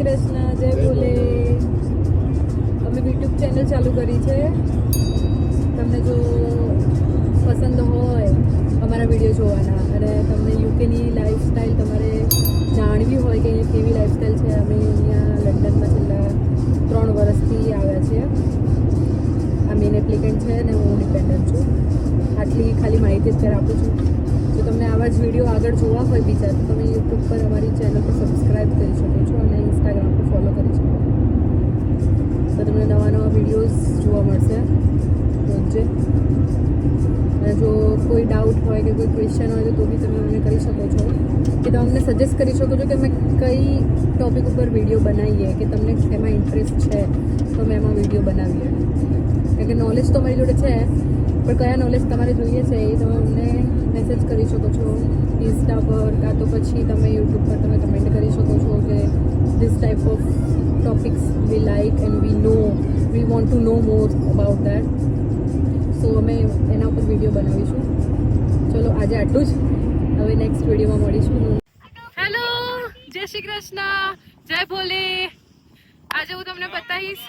કૃષ્ણ, જય ભોલે. અમે YouTube channel ચાલુ કરી છે. તમને જો પસંદ હોય અમારા વિડીયો જોવાના અને તમને યુકેની લાઈફસ્ટાઈલ તમારે જાણવી હોય કે અહીંયા કેવી લાઈફસ્ટાઈલ છે, અમે અહીંયા લંડનમાં છેલ્લા 3 વર્ષથી આવ્યા છીએ. આ મેન એપ્લિકન્ટ છે અને હું ડિપેન્ડન્ટ છું. આટલી ખાલી માહિતી અત્યારે આપું છું. જો તમને આવા જ વિડીયો આગળ જોવા હોય બીજા તો તમે યુટ્યુબ પર અમારી ચેનલ પર સબસ્ક્રાઈબ કરી શકો છો અને ઇન્સ્ટાગ્રામ પર ફોલો કરી શકો તો તમને નવા વિડીયોઝ જોવા મળશે રોજે. અને જો કોઈ ડાઉટ હોય કે કોઈ ક્વેશ્ચન હોય તો બી તમે અમને કરી શકો છો કે તમે અમને સજેસ્ટ કરી શકો છો કે અમે કઈ ટૉપિક ઉપર વિડીયો બનાવીએ કે તમને એમાં ઇન્ટરેસ્ટ છે તો અમે એમાં વિડીયો બનાવીએ. કારણ કે નોલેજ તો અમારી જોડે છે પણ કયા નોલેજ તમારે જોઈએ છે એ તમે અમને મેસેજ કરી શકો છો ઇન્સ્ટા પર, કાં તો પછી તમે યુટ્યુબ પર તમે કમેન્ટ કરી શકો છો કે this type of topics we like and we want to know more about that. So અમે એના ઉપર વિડીયો બનાવીશું. ચલો આજે આટલું જ. હવે નેક્સ્ટ વિડીયોમાં મળીશું. હેલો, જય શ્રી કૃષ્ણ, જય ભોલે. આજે હું તમને બતાવીશ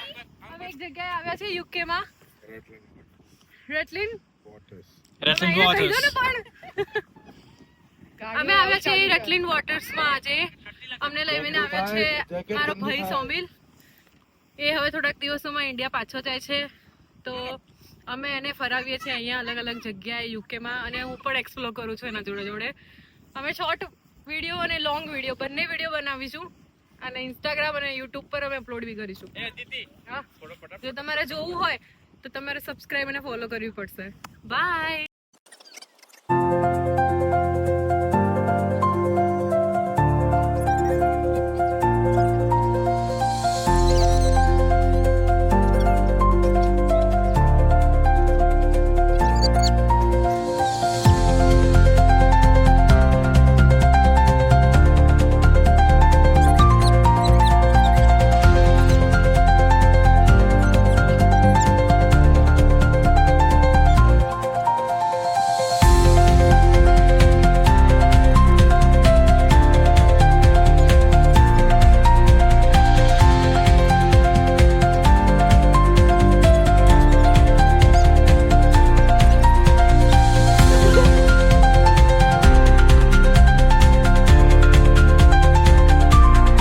અમે એક જગ્યાએ આવ્યા છે યુકેમાં, રેટલિન વોટર્સ. અમે આવ્યા છે રેટલિન વોટર્સમાં. આજે અમને લઈને આવ્યા છે મારો ભાઈ સોમિલ. એ હવે થોડાક દિવસોમાં ઇન્ડિયા પાછો જાય છે તો અમે એને ફરાવીએ છીએ અહીંયા અલગ અલગ જગ્યાએ યુકેમાં અને હું પણ એક્સપ્લોર કરું છું એના જોડે જોડે. અમે શોર્ટ વિડીયો અને લોંગ વિડીયો બંને વિડીયો બનાવીશું અને ઇન્સ્ટાગ્રામ અને યુટ્યુબ પર અમે અપલોડ બી કરીશું. જો તમારે જોવું હોય તો તમારે સબસ્ક્રાઈબ અને ફોલો કરવી પડશે. બાય.